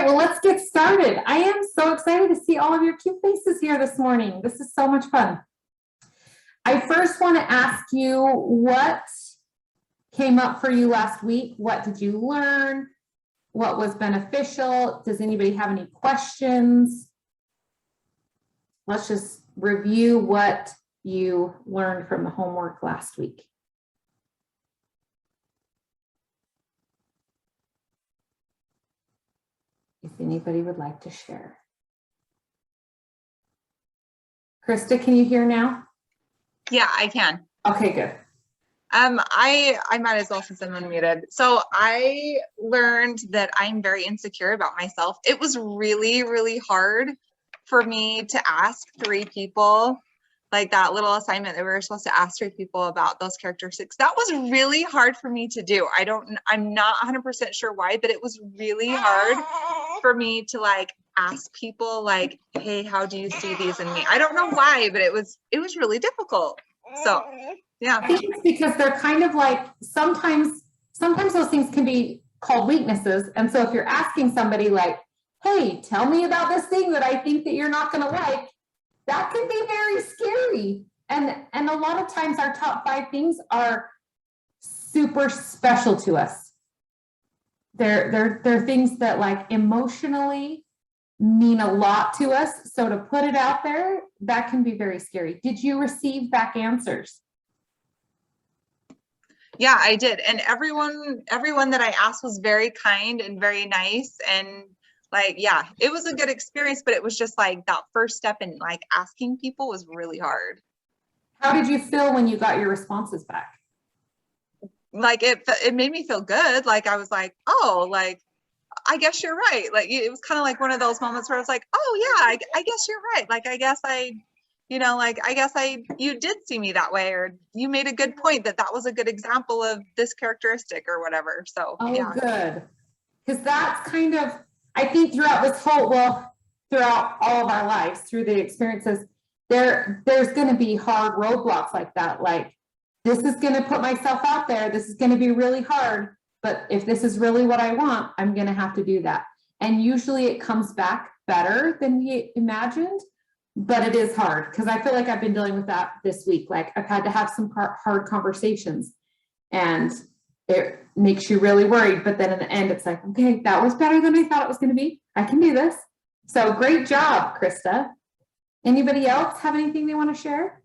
right, well, let's get started. I am so excited to see all of your cute faces here this morning. This is so much fun. I first want to ask you what came up for you last week. What did you learn? What was beneficial? Does anybody have any questions? Let's just review what you learned from the homework last week. If anybody would like to share. Krista, can you hear now? Yeah, I can. Okay, good. I might as well since I'm unmuted. So I learned that I'm very insecure about myself. It was really, really hard for me to ask 3 people, like that little assignment that we were supposed to ask 3 people about those characteristics. That was really hard for me to do. I'm not 100% sure why, but it was really hard for me to like ask people like, hey, how do you see these in me? I don't know why, but it was really difficult. So yeah. I think it's because they're kind of like, sometimes those things can be called weaknesses. And so if you're asking somebody like, hey, tell me about this thing that I think that you're not going to like, that can be very scary. And a lot of times our top 5 things are super special to us. They're things that like emotionally mean a lot to us. So to put it out there, that can be very scary. Did you receive back answers? Yeah, I did. And everyone that I asked was very kind and very nice. And like, yeah, it was a good experience, but it was just like that first step in like asking people was really hard. How did you feel when you got your responses back? Like it made me feel good. Like I was like, oh, like, I guess you're right. Like it was kind of like one of those moments where I was like, oh yeah, I guess you're right. Like, I guess you did see me that way, or you made a good point that was a good example of this characteristic or whatever. So yeah. Good. Because that's kind of, I think throughout all of our lives, through the experiences, there's going to be hard roadblocks like that. Like, this is going to put myself out there. This is going to be really hard. But if this is really what I want, I'm going to have to do that. And usually it comes back better than we imagined, but it is hard because I feel like I've been dealing with that this week. Like, I've had to have some hard conversations and it makes you really worried. But then in the end, it's like, okay, that was better than I thought it was going to be. I can do this. So great job, Krista. Anybody else have anything they want to share?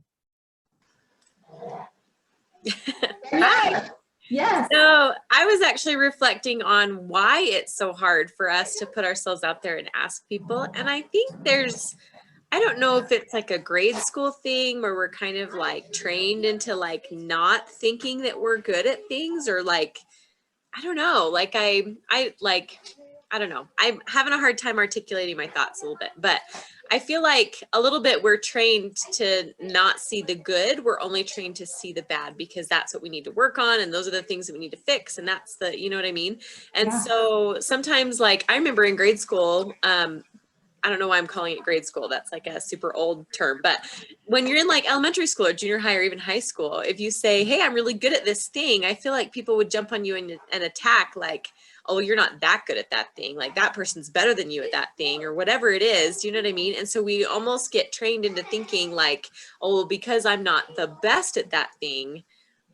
Hi. Yes. So I was actually reflecting on why it's so hard for us to put ourselves out there and ask people. And I think I don't know if it's like a grade school thing where we're kind of like trained into like not thinking that we're good at things, or like, I don't know, like I don't know. I'm having a hard time articulating my thoughts a little bit, but I feel like a little bit we're trained to not see the good. We're only trained to see the bad because that's what we need to work on. And those are the things that we need to fix. And that's you know what I mean? And so sometimes, like, I remember in grade school, I don't know why I'm calling it grade school. That's like a super old term. But when you're in like elementary school or junior high or even high school, if you say, hey, I'm really good at this thing, I feel like people would jump on you and attack like, oh, you're not that good at that thing. Like, that person's better than you at that thing, or whatever it is. Do you know what I mean? And so we almost get trained into thinking like, oh, because I'm not the best at that thing,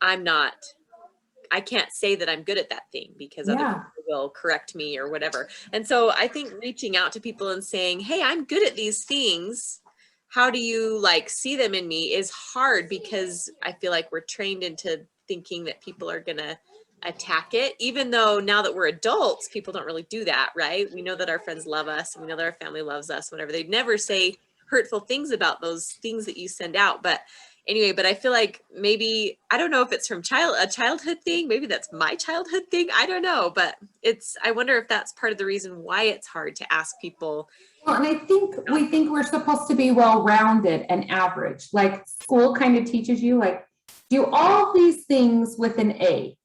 I can't say that I'm good at that thing because other people will correct me or whatever. And so I think reaching out to people and saying, hey, I'm good at these things, how do you like see them in me, is hard because I feel like we're trained into thinking that people are going to attack it, even though now that we're adults, people don't really do that, right? We know that our friends love us and we know that our family loves us, whatever. They'd never say hurtful things about those things that you send out. But anyway, but I feel like maybe, I don't know if it's from a childhood thing. Maybe that's my childhood thing. I don't know, but I wonder if that's part of the reason why it's hard to ask people. Well, and I think we think we're supposed to be well-rounded and average. Like, school kind of teaches you, like, do all these things with an A.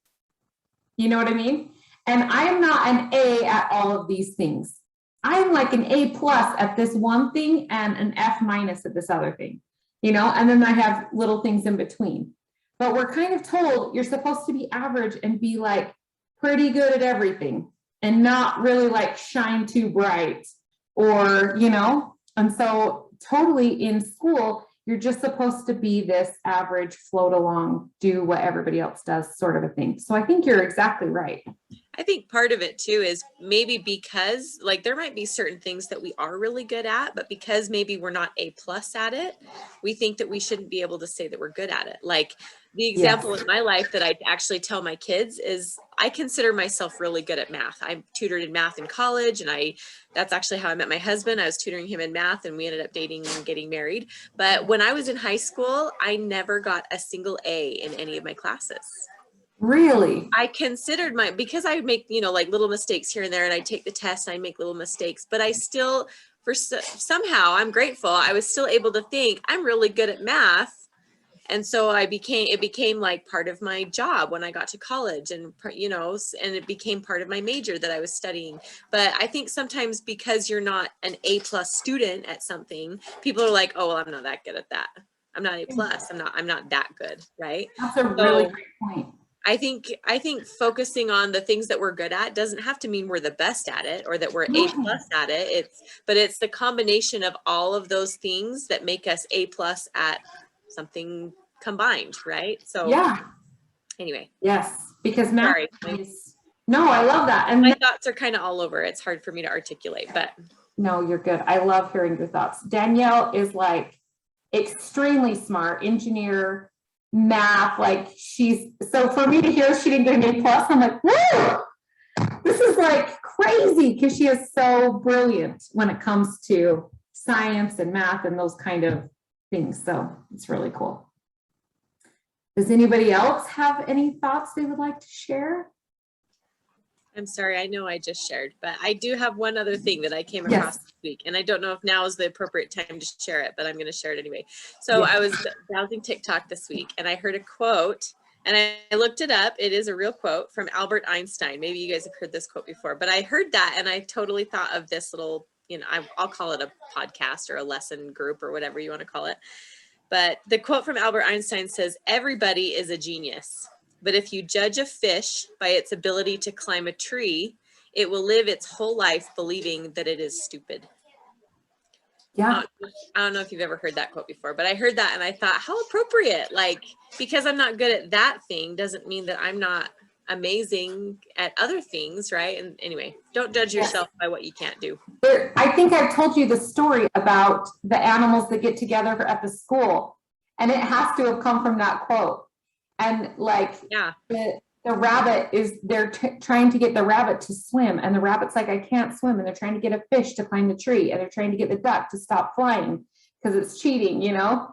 You know what I mean? And I'm not an A at all of these things. I'm like an A+ at this one thing and an F- at this other thing, you know, and then I have little things in between. But we're kind of told you're supposed to be average and be like pretty good at everything. and not really like shine too bright or, you know, and so totally in school, you're just supposed to be this average, float along, do what everybody else does sort of a thing. So I think you're exactly right. I think part of it too is maybe because like there might be certain things that we are really good at, but because maybe we're not A+ at it, we think that we shouldn't be able to say that we're good at it. Like the example in my life that I actually tell my kids is I consider myself really good at math. I tutored in math in college, and that's actually how I met my husband. I was tutoring him in math, and we ended up dating and getting married. But when I was in high school, I never got a single A in any of my classes. Really? I considered because I make, you know, like little mistakes here and there, and I take the test and I make little mistakes, but I still, somehow I'm grateful. I was still able to think I'm really good at math. And so it became like part of my job when I got to college, and, you know, and it became part of my major that I was studying. But I think sometimes because you're not an A+ student at something, people are like, oh, well, I'm not that good at that. I'm not A+. I'm not that good. Right. That's a really great point. I think focusing on the things that we're good at doesn't have to mean we're the best at it or that we're A+ at it. It's the combination of all of those things that make us A+ at something combined, right? So yeah. Anyway. Yes, because math sorry. No, I love that. And my thoughts are kind of all over. It's hard for me to articulate, but no, you're good. I love hearing your thoughts. Danielle is like extremely smart, engineer, math, like so for me to hear she didn't get an A+, I'm like, whoa, this is like crazy, because she is so brilliant when it comes to science and math and those kind of things. So it's really cool. Does anybody else have any thoughts they would like to share? I'm sorry, I know I just shared, but I do have one other thing that I came across this week, and I don't know if now is the appropriate time to share it, but I'm going to share it anyway. So I was browsing TikTok this week, and I heard a quote, and I looked it up. It is a real quote from Albert Einstein. Maybe you guys have heard this quote before, but I heard that, and I totally thought of this little, you know, I'll call it a podcast or a lesson group or whatever you want to call it. But the quote from Albert Einstein says, "Everybody is a genius. But if you judge a fish by its ability to climb a tree, it will live its whole life believing that it is stupid." Yeah. I don't know if you've ever heard that quote before, but I heard that and I thought, how appropriate. Like, because I'm not good at that thing doesn't mean that I'm not amazing at other things, right? And anyway, don't judge yourself by what you can't do. I think I've told you the story about the animals that get together at the school, and it has to have come from that quote. And like, the rabbit they're trying to get the rabbit to swim, and the rabbit's like, I can't swim. And they're trying to get a fish to climb the tree, and they're trying to get the duck to stop flying because it's cheating, you know?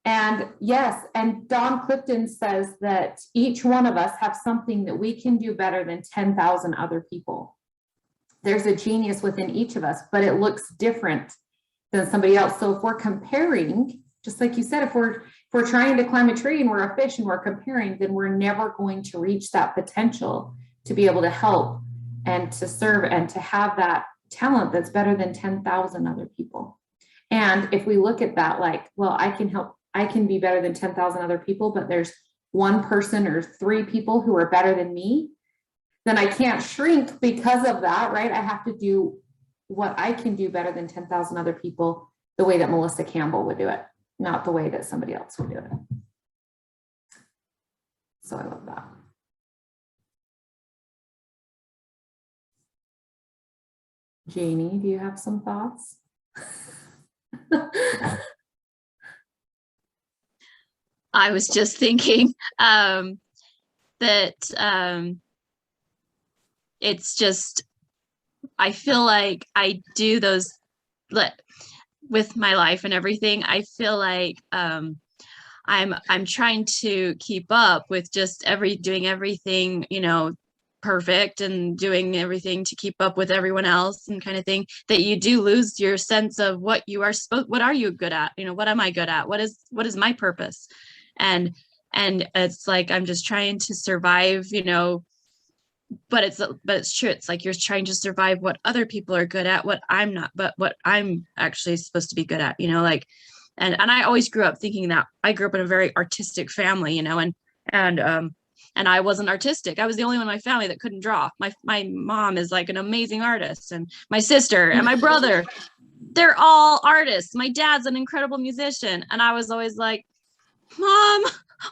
And yes, and Don Clifton says that each one of us have something that we can do better than 10,000 other people. There's a genius within each of us, but it looks different than somebody else. So if we're comparing, just like you said, if we're trying to climb a tree and we're a fish and we're comparing, then we're never going to reach that potential to be able to help and to serve and to have that talent that's better than 10,000 other people. And if we look at that, like, well, I can be better than 10,000 other people, but there's one person or three people who are better than me, then I can't shrink because of that, right? I have to do what I can do better than 10,000 other people the way that Melissa Campbell would do it, not the way that somebody else would do it. So I love that. Janie, do you have some thoughts? I was just thinking that it's just, I feel like I do those with my life and everything. I feel like I'm trying to keep up with just doing everything, you know, perfect and doing everything to keep up with everyone else and kind of thing, that you do lose your sense of what are you good at? You know, what am I good at? What is my purpose? And it's like, I'm just trying to survive, you know, but it's true. It's like you're trying to survive what other people are good at, what I'm not, but what I'm actually supposed to be good at, you know, like, and I always grew up thinking that. I grew up in a very artistic family, you know, and and I wasn't artistic. I was the only one in my family that couldn't draw. My mom is like an amazing artist, and my sister and my brother, they're all artists. My dad's an incredible musician. And I was always like, Mom,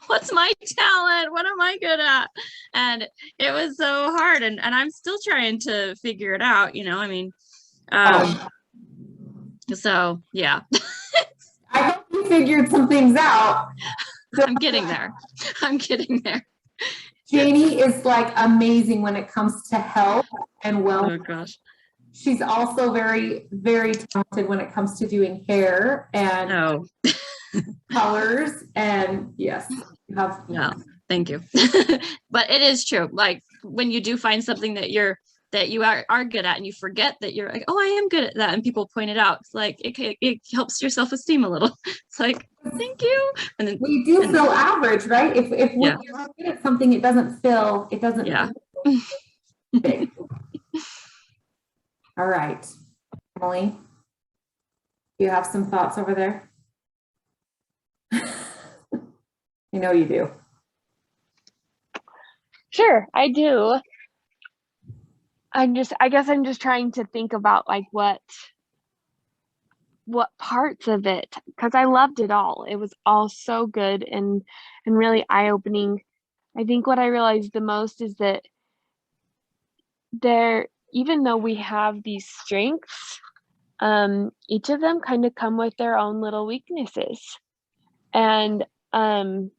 what's my talent? What am I good at? And it was so hard. And I'm still trying to figure it out, I mean, so yeah. I hope you figured some things out. I'm getting there. I'm getting there. Janie is like amazing when it comes to health and Oh wellness. gosh. She's also very, very talented when it comes to doing hair and No. colors. And yes, you have. No, thank you. But it is true. Like when you do find something that you are good at, and you forget that you're like, oh, I am good at that, and people point it out. It's like it helps your self-esteem a little. It's like, thank you. And then We do feel average, right? If Yeah. we're good at something, it doesn't feel Yeah. big. All right, Emily, you have some thoughts over there? You know you do. Sure, I do. I guess I'm just trying to think about like what parts of it, because I loved it all. It was all so good and really eye-opening. I think what I realized the most is that even though we have these strengths, each of them kind of come with their own little weaknesses. And I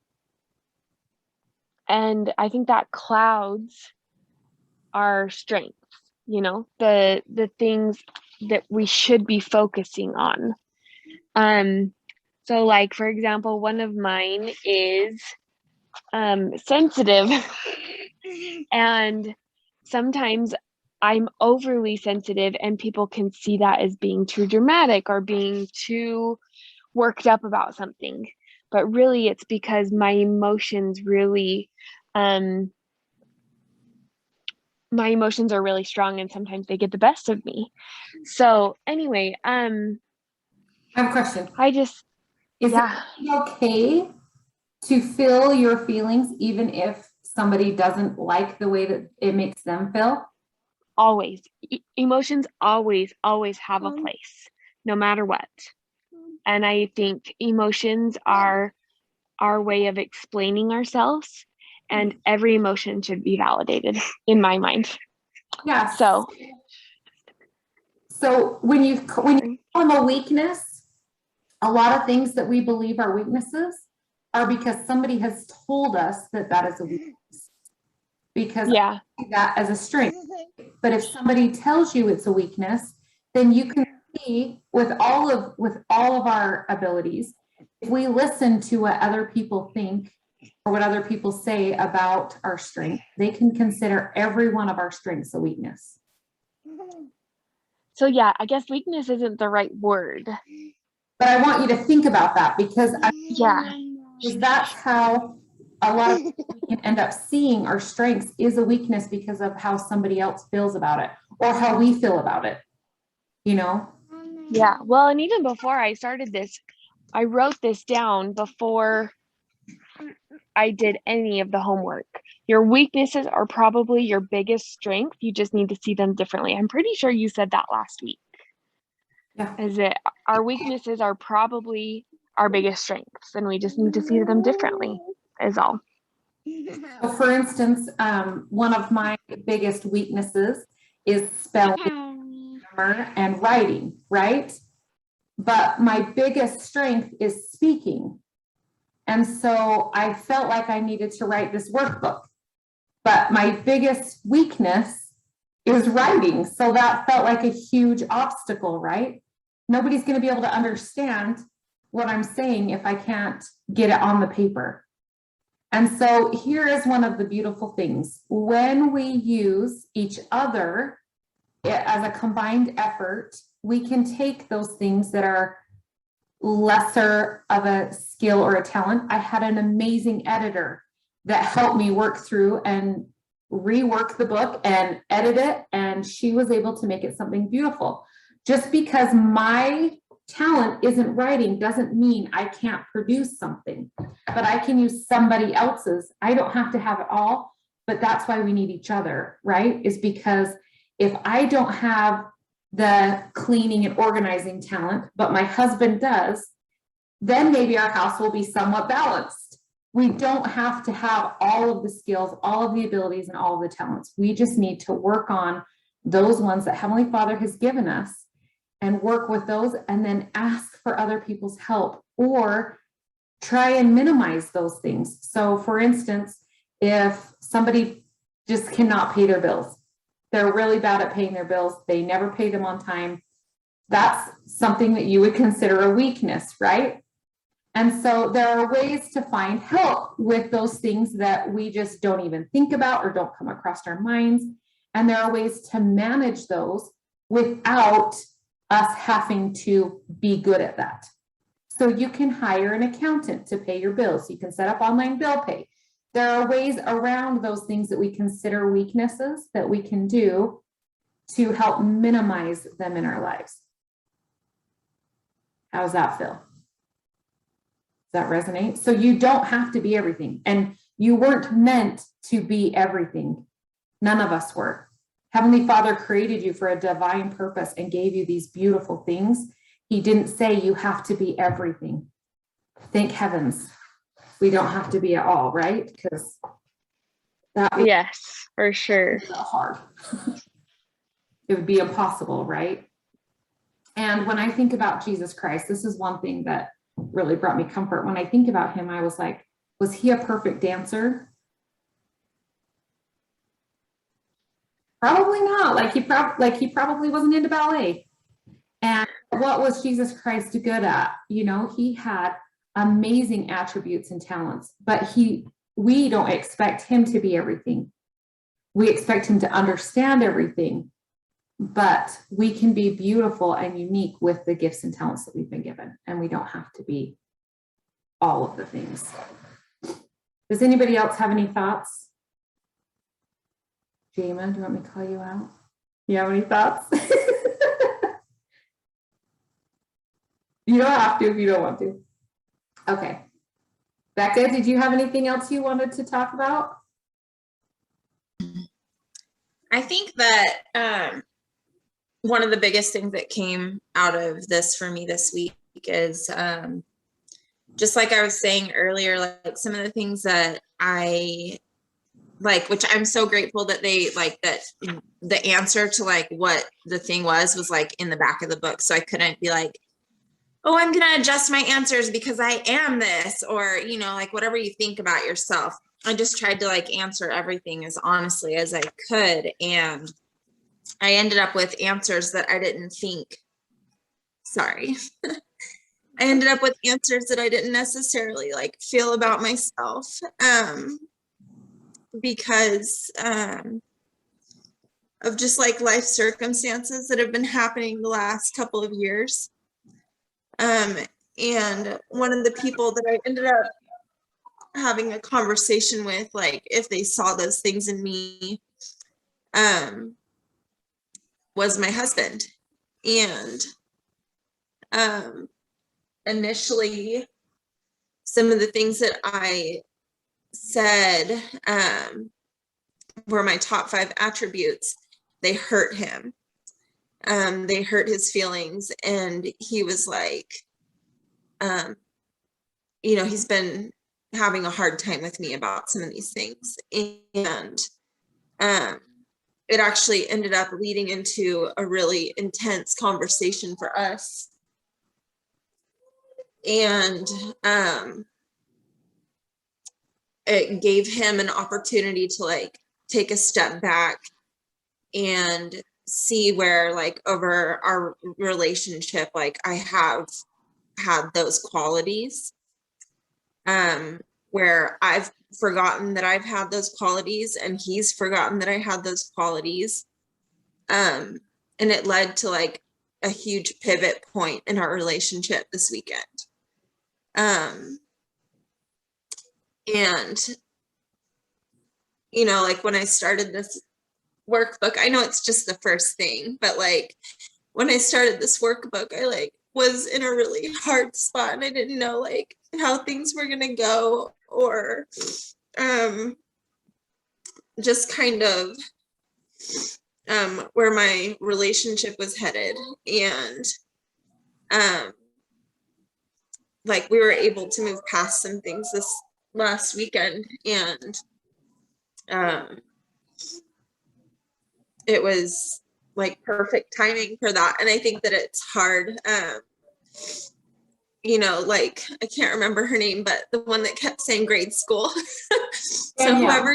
think that clouds our strengths, the things that we should be focusing on. So like, for example, one of mine is sensitive. And sometimes I'm overly sensitive, and people can see that as being too dramatic or being too worked up about something. But really, it's because my emotions are really strong, and sometimes they get the best of me. So anyway, I have a question. Is yeah. it okay to feel your feelings even if somebody doesn't like the way that it makes them feel? Always. Emotions always have a place, no matter what. And I think emotions are our way of explaining ourselves, and every emotion should be validated in my mind. Yeah. So when you call them a weakness, a lot of things that we believe are weaknesses are because somebody has told us that is a weakness. Because yeah, I see that as a strength. But if somebody tells you it's a weakness, then you can see with all of our abilities, if we listen to what other people think or what other people say about our strength, they can consider every one of our strengths a weakness. so yeah, I guess weakness isn't the right word. But I want you to think about that because that's how a lot of people can end up seeing our strengths is a weakness because of how somebody else feels about it or how we feel about it, Yeah, well, and even before I started this, I wrote this down before I did any of the homework. Your weaknesses are probably your biggest strength. You just need to see them differently. I'm pretty sure you said that last week. Yeah. Is it our weaknesses are probably our biggest strengths, and we just need to see them differently, is all. So for instance, one of my biggest weaknesses is spelling, grammar, and writing, right? But my biggest strength is speaking. And so I felt like I needed to write this workbook. But my biggest weakness is writing. So that felt like a huge obstacle, right? Nobody's going to be able to understand what I'm saying if I can't get it on the paper. And so here is one of the beautiful things. When we use each other as a combined effort, we can take those things that are lesser of a skill or a talent. I had an amazing editor that helped me work through and rework the book and edit it, and she was able to make it something beautiful. Just because my talent isn't writing doesn't mean I can't produce something, but I can use somebody else's. I don't have to have it all, but that's why we need each other, right? Is because if I don't have the cleaning and organizing talent, but my husband does, then maybe our house will be somewhat balanced. We don't have to have all of the skills, all of the abilities, and all of the talents. We just need to work on those ones that Heavenly Father has given us and work with those, and then ask for other people's help or try and minimize those things. So for instance, if somebody just cannot pay their bills, they're really bad at paying their bills, they never pay them on time, that's something that you would consider a weakness, right? And so there are ways to find help with those things that we just don't even think about or don't come across our minds. And there are ways to manage those without us having to be good at that. So you can hire an accountant to pay your bills. You can set up online bill pay. There are ways around those things that we consider weaknesses that we can do to help minimize them in our lives. How does that feel? Does that resonate? So you don't have to be everything, and you weren't meant to be everything. None of us were. Heavenly Father created you for a divine purpose and gave you these beautiful things. He didn't say you have to be everything. Thank heavens we don't have to be at all, right? Because that would Yes, for sure. be hard. It would be impossible, right? And when I think about Jesus Christ, this is one thing that really brought me comfort. When I think about him, I was like, was he a perfect dancer? Probably not. Like he probably wasn't into ballet. And what was Jesus Christ good at? You know, he had amazing attributes and talents, but we don't expect him to be everything. We expect him to understand everything, but we can be beautiful and unique with the gifts and talents that we've been given, and we don't have to be all of the things. Does anybody else have any thoughts? Jama, do you want me to call you out? You have any thoughts? You don't have to if you don't want to. Okay. Becca, did you have anything else you wanted to talk about? I think that one of the biggest things that came out of this for me this week is just like I was saying earlier, like some of the things that I like, which I'm so grateful that they like that the answer to like what the thing was like in the back of the book. So I couldn't be like, oh, I'm going to adjust my answers because I am this, or, you know, like whatever you think about yourself. I just tried to like answer everything as honestly as I could. And I ended up with answers that I didn't think, sorry. I ended up with answers that I didn't necessarily like feel about myself. Because of just like life circumstances that have been happening the last couple of years. And one of the people that I ended up having a conversation with, like if they saw those things in me, was my husband. And initially, some of the things that I said were my top 5 attributes. They hurt him. They hurt his feelings, and he was like, you know, he's been having a hard time with me about some of these things. And it actually ended up leading into a really intense conversation for us. And it gave him an opportunity to like take a step back and see where like over our relationship, like I have had those qualities, where I've forgotten that I've had those qualities and he's forgotten that I had those qualities. And it led to like a huge pivot point in our relationship this weekend. And, you know, like when I started this workbook, I know it's just the first thing, but like when I started this workbook, I like was in a really hard spot and I didn't know like how things were gonna go, or just kind of where my relationship was headed. And like we were able to move past some things this last weekend, and it was like perfect timing for that. And I think that it's hard, you know, like I can't remember her name, but the one that kept saying grade school. So whoever,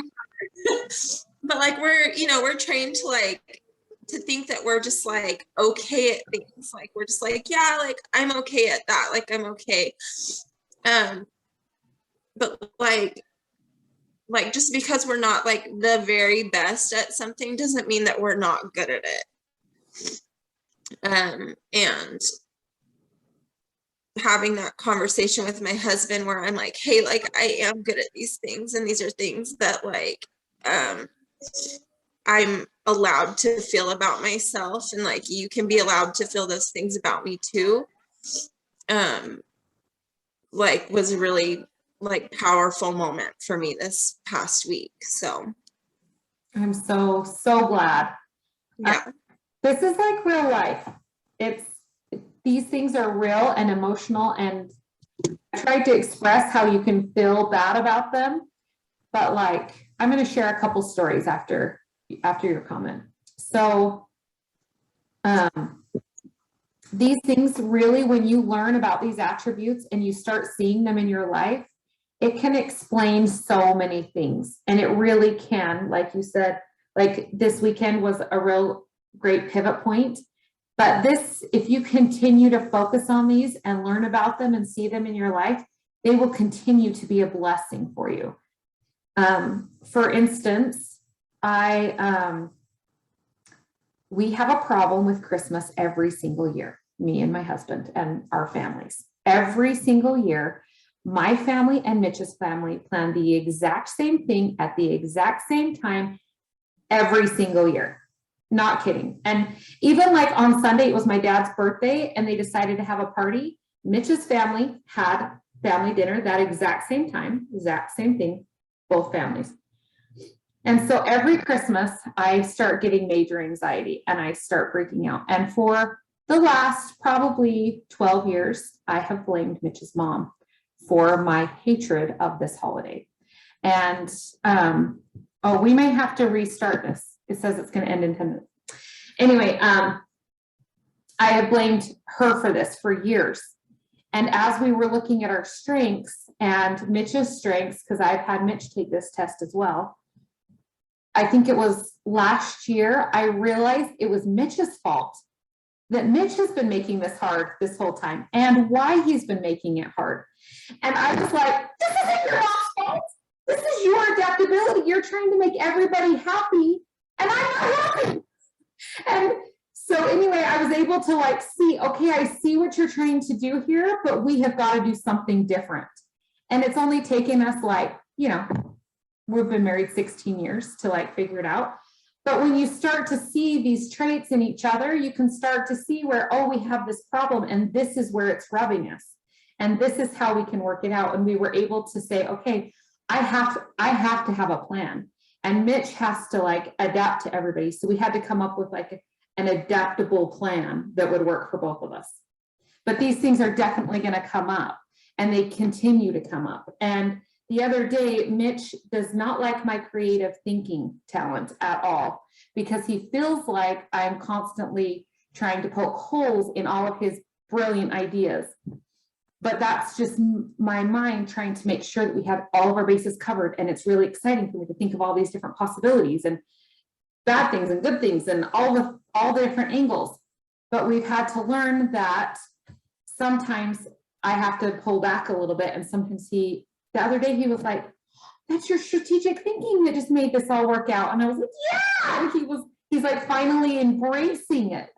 but like we're trained to like to think that we're just like okay at things. Like we're just like, yeah, like I'm okay at that. Like I'm okay. But like just because we're not like the very best at something doesn't mean that we're not good at it. And having that conversation with my husband where I'm like, hey, like I am good at these things, and these are things that like I'm allowed to feel about myself, and like you can be allowed to feel those things about me too. Like was a really like powerful moment for me this past week. So I'm so glad. yeah. This is like real life. These things are real and emotional, and I tried to express how you can feel bad about them, but like, I'm going to share a couple stories after your comment. So, these things really, when you learn about these attributes and you start seeing them in your life, it can explain so many things. And it really can, like you said, like this weekend was a real great pivot point. But if you continue to focus on these and learn about them and see them in your life, they will continue to be a blessing for you. For instance, we have a problem with Christmas every single year, me and my husband and our families. Every single year, my family and Mitch's family plan the exact same thing at the exact same time every single year. Not kidding. And even like on Sunday, it was my dad's birthday and they decided to have a party. Mitch's family had family dinner that exact same time, exact same thing, both families. And so every Christmas, I start getting major anxiety and I start freaking out. And for the last probably 12 years, I have blamed Mitch's mom for my hatred of this holiday. And, we may have to restart this. It says it's going to end in 10 minutes. Anyway, I have blamed her for this for years. And as we were looking at our strengths and Mitch's strengths, because I've had Mitch take this test as well, I think it was last year, I realized it was Mitch's fault, that Mitch has been making this hard this whole time and why he's been making it hard. And I was like, this isn't your mom's fault. This is your adaptability. You're trying to make everybody happy and I'm not happy. And so anyway, I was able to like see, okay, I see what you're trying to do here, but we have got to do something different. And it's only taken us like, we've been married 16 years to like figure it out. But when you start to see these traits in each other, you can start to see where, we have this problem and this is where it's rubbing us. And this is how we can work it out. And we were able to say, okay, I have to have a plan. And Mitch has to like adapt to everybody. So we had to come up with like an adaptable plan that would work for both of us. But these things are definitely going to come up and they continue to come up. And the other day, Mitch does not like my creative thinking talent at all because he feels like I'm constantly trying to poke holes in all of his brilliant ideas. But that's just my mind trying to make sure that we have all of our bases covered. And it's really exciting for me to think of all these different possibilities and bad things and good things and all the different angles. But we've had to learn that sometimes I have to pull back a little bit. And sometimes the other day he was like, that's your strategic thinking that just made this all work out. And I was like, yeah. And he's like finally embracing it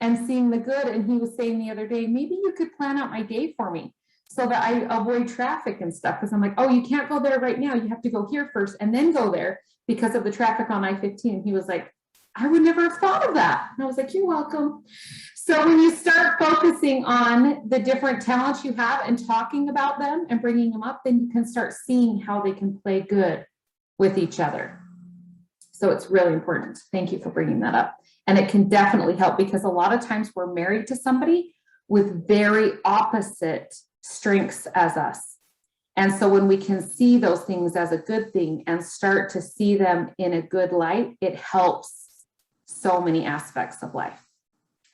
and seeing the good. And he was saying the other day, maybe you could plan out my day for me so that I avoid traffic and stuff. Because I'm like, you can't go there right now. You have to go here first and then go there because of the traffic on I-15. He was like, I would never have thought of that. And I was like, you're welcome. So when you start focusing on the different talents you have and talking about them and bringing them up, then you can start seeing how they can play good with each other. So it's really important. Thank you for bringing that up. And it can definitely help, because a lot of times we're married to somebody with very opposite strengths as us. And so when we can see those things as a good thing and start to see them in a good light, it helps so many aspects of life.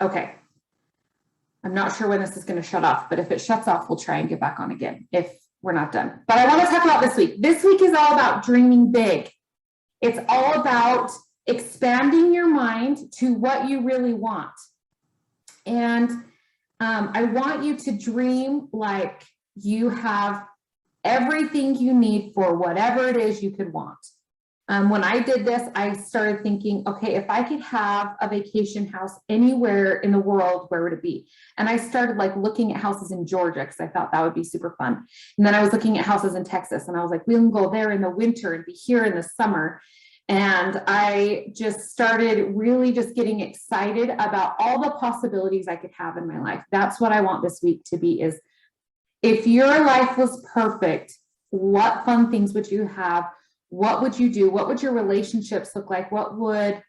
Okay. I'm not sure when this is going to shut off, but if it shuts off, we'll try and get back on again if we're not done. But I want to talk about this week. This week is all about dreaming big. It's all about expanding your mind to what you really want. And I want you to dream like you have everything you need for whatever it is you could want. When I did this, I started thinking, okay, if I could have a vacation house anywhere in the world, where would it be? And I started like looking at houses in Georgia because I thought that would be super fun. And then I was looking at houses in Texas, and I was like, we can go there in the winter and be here in the summer. And I just started really just getting excited about all the possibilities I could have in my life. That's what I want this week to be, is if your life was perfect, what fun things would you have? What would you do? What would your relationships look like? What would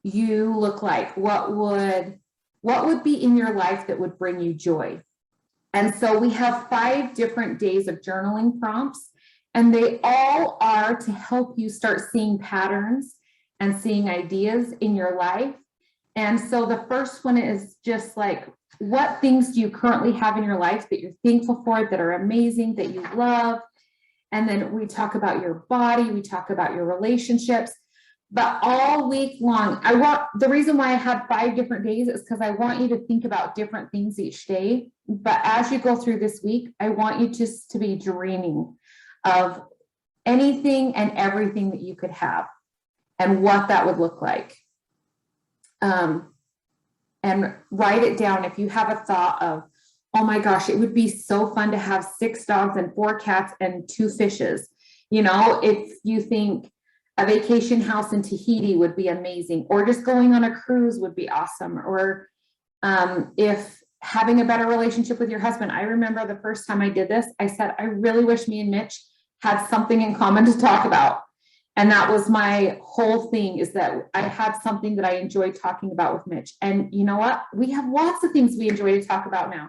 you look like? What would be in your life that would bring you joy? And so we have 5 different days of journaling prompts, and they all are to help you start seeing patterns and seeing ideas in your life. And so the first one is just like, what things do you currently have in your life that you're thankful for, that are amazing, that you love? And then we talk about your body, we talk about your relationships, but all week long, the reason why I had 5 different days is because I want you to think about different things each day. But as you go through this week, I want you just to be dreaming of anything and everything that you could have and what that would look like. And write it down. If you have a thought of, oh my gosh, it would be so fun to have 6 dogs and 4 cats and 2 fishes. You know, if you think a vacation house in Tahiti would be amazing, or just going on a cruise would be awesome, or if having a better relationship with your husband. I remember the first time I did this, I said, I really wish me and Mitch had something in common to talk about. And that was my whole thing, is that I had something that I enjoyed talking about with Mitch. And you know what? We have lots of things we enjoy to talk about now.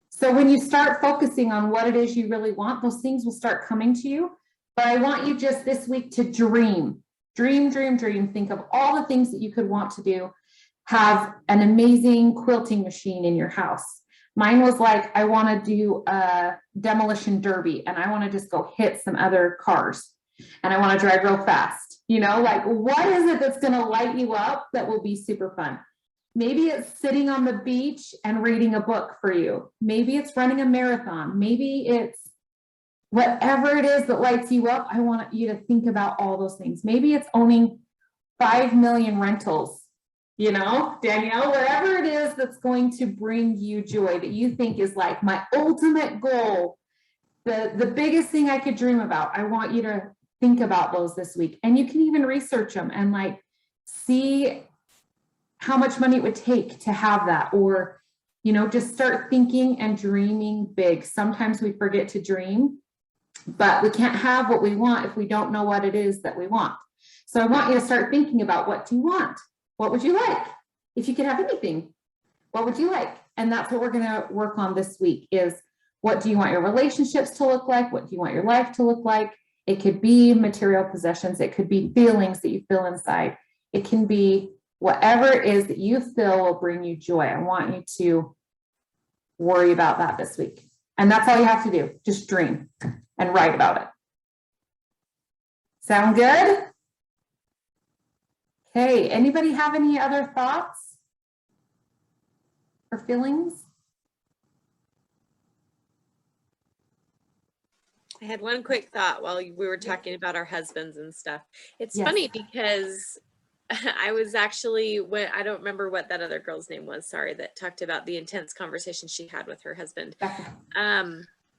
So when you start focusing on what it is you really want, those things will start coming to you. But I want you just this week to dream. Think of all the things that you could want to do. Have an amazing quilting machine in your house. Mine was like, I want to do a demolition derby, and I want to just go hit some other cars, and I want to drive real fast. You know, like, what is it that's going to light you up that will be super fun? Maybe it's sitting on the beach and reading a book for you. Maybe it's running a marathon. Maybe it's whatever it is that lights you up. I want you to think about all those things. Maybe it's owning 5 million rentals, you know, Danielle, whatever it is that's going to bring you joy, that you think is like my ultimate goal, the biggest thing I could dream about. I want you to think about those this week. And you can even research them and like see how much money it would take to have that, or, you know, just start thinking and dreaming big. Sometimes we forget to dream, but we can't have what we want if we don't know what it is that we want. So I want you to start thinking about, what do you want? What would you like? If you could have anything, what would you like? And that's what we're going to work on this week, is what do you want your relationships to look like? What do you want your life to look like? It could be material possessions. It could be feelings that you feel inside. It can be whatever it is that you feel will bring you joy. I want you to worry about that this week. And that's all you have to do. Just dream and write about it. Sound good? Okay, anybody have any other thoughts or feelings? I had one quick thought while we were talking about our husbands and stuff. It's Yes. funny because I was actually, I don't remember what that other girl's name was, sorry, that talked about the intense conversation she had with her husband.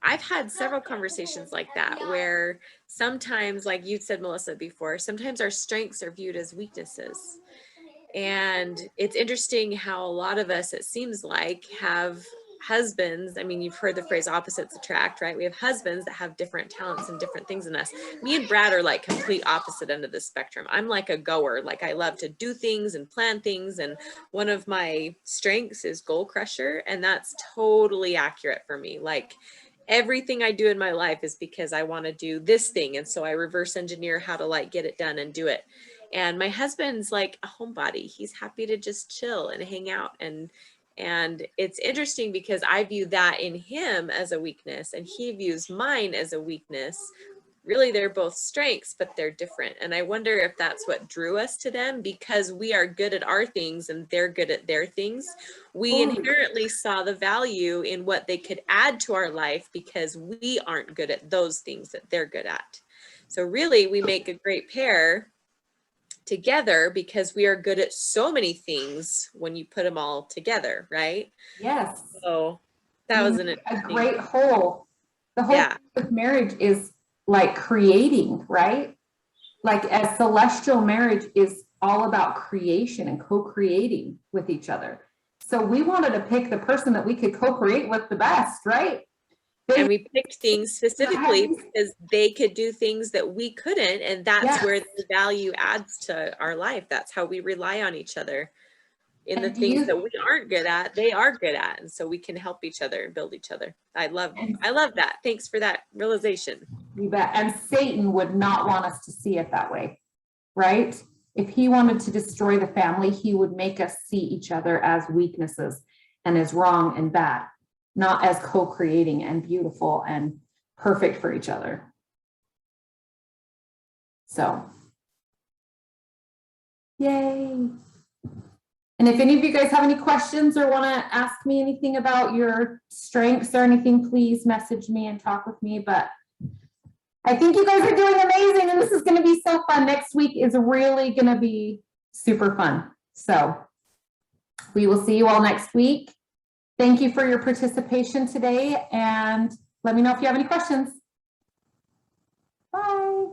I've had several conversations like that, where sometimes, like you said, Melissa, before, sometimes our strengths are viewed as weaknesses. And it's interesting how a lot of us, it seems like, have husbands. I mean, you've heard the phrase opposites attract, right? We have husbands that have different talents and different things in us. Me and Brad are like complete opposite end of the spectrum. I'm like a goer. Like, I love to do things and plan things. And one of my strengths is goal crusher. And that's totally accurate for me. Like, everything I do in my life is because I want to do this thing. And so I reverse engineer how to like get it done and do it. And my husband's like a homebody. He's happy to just chill and hang out. And it's interesting because I view that in him as a weakness and he views mine as a weakness. Really, they're both strengths, but they're different. And I wonder if that's what drew us to them, because we are good at our things and they're good at their things. We inherently saw the value in what they could add to our life because we aren't good at those things that they're good at. So really, we make a great pair together because we are good at so many things when you put them all together, right? Yes. So that was a great whole. The whole Yeah. of marriage is like creating, right? Like a celestial marriage is all about creation and co-creating with each other. So we wanted to pick the person that we could co-create with the best, right? And we picked things specifically because they could do things that we couldn't. And that's where the value adds to our life. That's how we rely on each other in the things that we aren't good at, they are good at. And so we can help each other and build each other. I love that. Thanks for that realization. You bet. And Satan would not want us to see it that way, right? If he wanted to destroy the family, he would make us see each other as weaknesses and as wrong and bad, not as co-creating and beautiful and perfect for each other. So, yay. And if any of you guys have any questions or want to ask me anything about your strengths or anything, please message me and talk with me. But I think you guys are doing amazing and this is going to be so fun. Next week is really going to be super fun. So we will see you all next week. Thank you for your participation today and let me know if you have any questions. Bye.